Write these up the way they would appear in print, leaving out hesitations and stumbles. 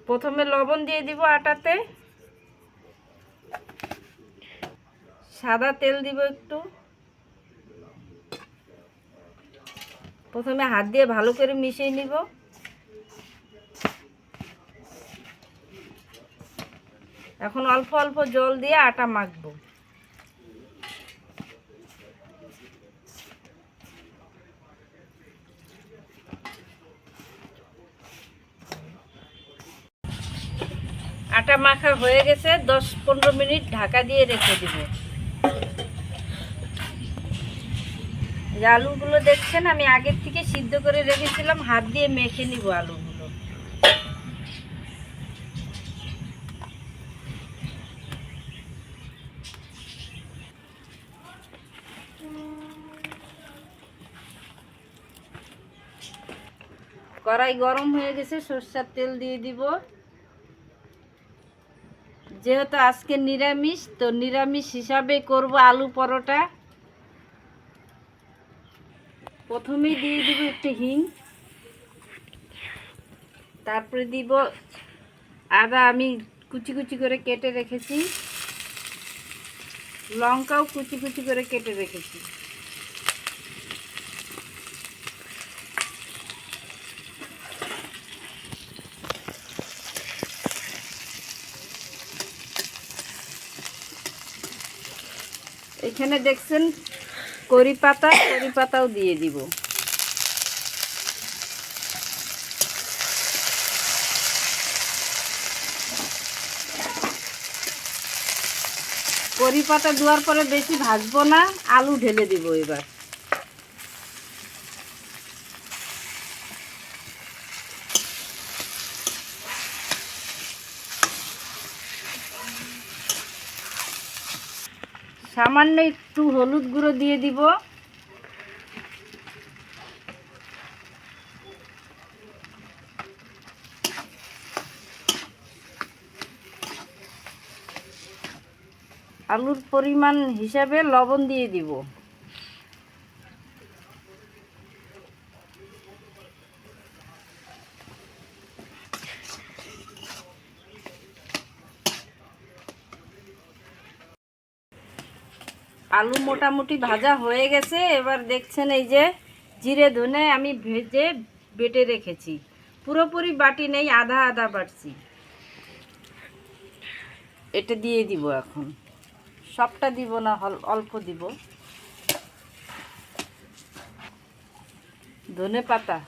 প্রথমে লবণ দিয়ে দিব আটাতে, সাদা তেল দিব একটু। প্রথমে হাত দিয়ে ভালো করে মিশিয়ে নিব। এখন অল্প অল্প জল দিয়ে আটা মাখবো। আটা মাখা হয়ে গেছে, 10-15 মিনিট ঢাকা দিয়ে রেখে দিব। আলুগুলো দেখছেন আমি আগের থেকে সিদ্ধ করে রেখেছিলাম, হাত দিয়ে মেখে নিব আলুগুলো। কড়াই গরম হয়ে গেছে, সরষের তেল দিয়ে দিব। যেহেতু আজকে নিরামিষ, তো নিরামিষ হিসাবে করব আলু পরোটা। প্রথমেই দিয়ে দিব একটু হিং, তারপরে দিব আদা আমি কুচি কুচি করে কেটে রেখেছি, লঙ্কাও কুচি কুচি করে কেটে রেখেছি। এখানে দেখছেন কড়ি পাতাও দিয়ে দিব। কড়ি পাতা দেওয়ার পরে বেশি ভাজবো না, আলু ঢেলে দিব এবার। সামান্য একটু হলুদ গুঁড়ো দিয়ে দিব। আলুর পরিমাণ হিসাবে লবণ দিয়ে দিব। আলু মোটামুটি ভাজা হয়ে গেছে। এবার দেখছেন এই যে জিরে ধনে আমি ভেজে বেটে রেখেছি, পুরোপুরি বাটি নেই, আধা আধা বাটছি। এটা দিয়ে দিব এখন, সবটা দিব না, অল্প দিব। ধনে পাতা,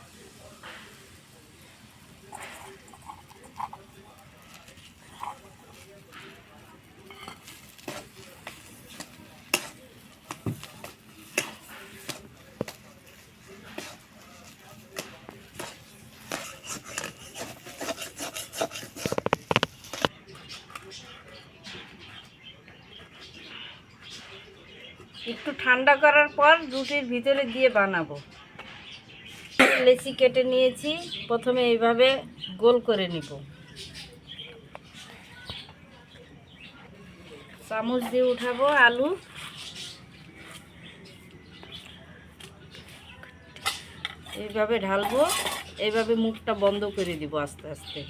একটু ঠান্ডা করার পর রুটির ভিতরে দিয়ে বানাবো। লেচি কেটে নিয়েছি, প্রথমে এইভাবে গোল করে নিব। চামচ দিয়ে উঠাবো আলু, এইভাবে ঢালবো, এইভাবে মুখটা বন্ধ করে দিব আস্তে আস্তে।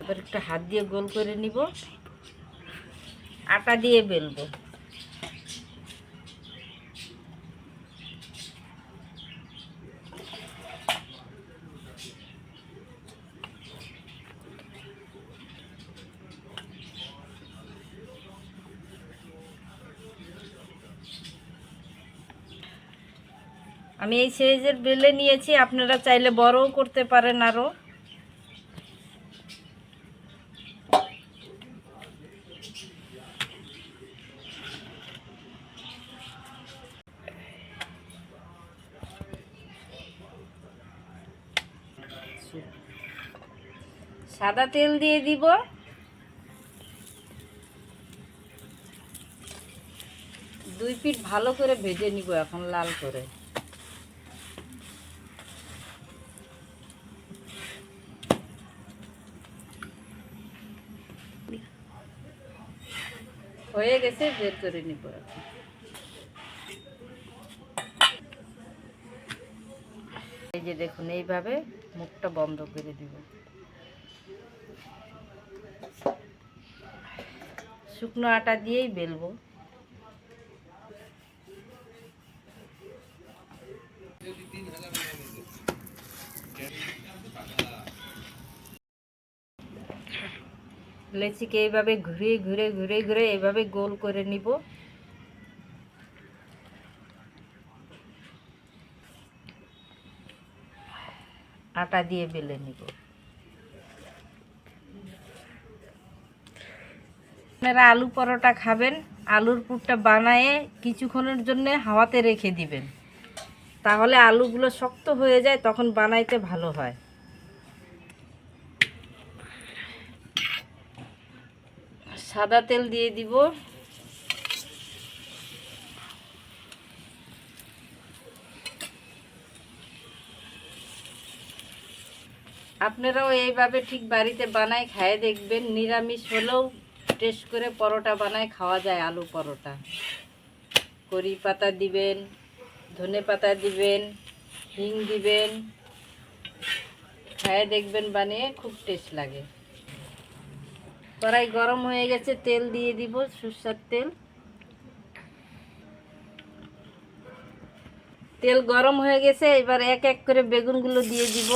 এবার একটা হাত দিয়ে গোল করে নিব, আটা দিয়ে বেলবো। আমি এই সাইজের বেলে নিয়েছি, আপনারা চাইলে বড়ও করতে পারেন আরও। সাদা তেল দিয়ে দিব। দুই পিঠ ভালো করে ভেজে নিব এখন লাল করে। হয়ে গেছে, বের করে নিব এখন। যে দেখুন এইভাবে মুখটা বন্ধ করে দিব। শুকনো আটা দিয়েই বেলবো। লেচিকে এইভাবে ঘুরিয়ে ঘুরে ঘুরে ঘুরে এইভাবে গোল করে নিব। আটা দিয়ে বেলে নিব। আপনারা আলু পরোটা খাবেন, আলুর পুরটা বানায়ে কিছুক্ষণের জন্য হাওয়াতে রেখে দিবেন, তাহলে আলুগুলো শক্ত হয়ে যায়, তখন বানাইতে ভালো হয়। সাদা তেল দিয়ে দিব। আপনারাও এইভাবে ঠিক বাড়িতে বানায় খায় দেখবেন, নিরামিষ হলেও টেস্ট করে পরোটা বানায় খাওয়া যায়। আলু পরোটা কড়ি পাতা দিবেন, ধনে পাতা দিবেন, হিং দিবেন, খায় দেখবেন, বানিয়ে খুব টেস্ট লাগে। কড়াই গরম হয়ে গেছে, তেল দিয়ে দিব, সরষের তেল। তেল গরম হয়ে গেছে, এবার এক এক করে বেগুনগুলো দিয়ে দিব।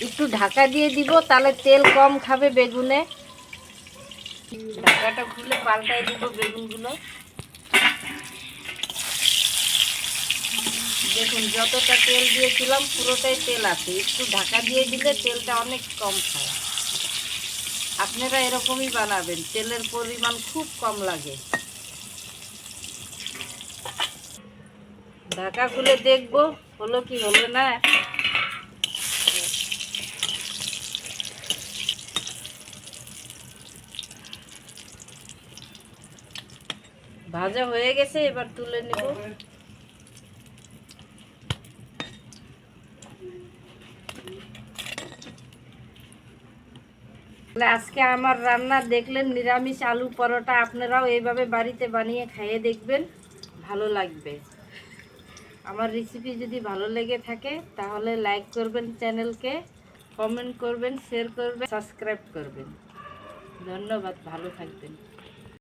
একটু ঢাকা দিয়ে দিব, তাহলে তেল কম খাবে বেগুনে। ঢাকাটা খুলে পাল্টাই দিব বেগুনগুলো। দেখুন যতটা তেল দিয়েছিলাম পুরোটাই তেল আছে, একটু ঢাকা দিয়ে দিলে তেলটা অনেক কম খায়। আপনারা এরকমই বানাবেন, তেলের পরিমাণ খুব কম লাগে। ঢাকা খুলে দেখবো হলো কি হলো না। ভাজা হয়ে গেছে, এবার তুলে নেব। আজকে আমার রান্না দেখলেন নিরামিষ আলু পরোটা, আপনারাও এইভাবে বাড়িতে বানিয়ে খাইয়ে দেখবেন, ভালো লাগবে। আমার রেসিপি যদি ভালো লেগে থাকে তাহলে লাইক করবেন, চ্যানেলকে কমেন্ট করবেন, শেয়ার করবেন, সাবস্ক্রাইব করবেন। ধন্যবাদ, ভালো থাকবেন।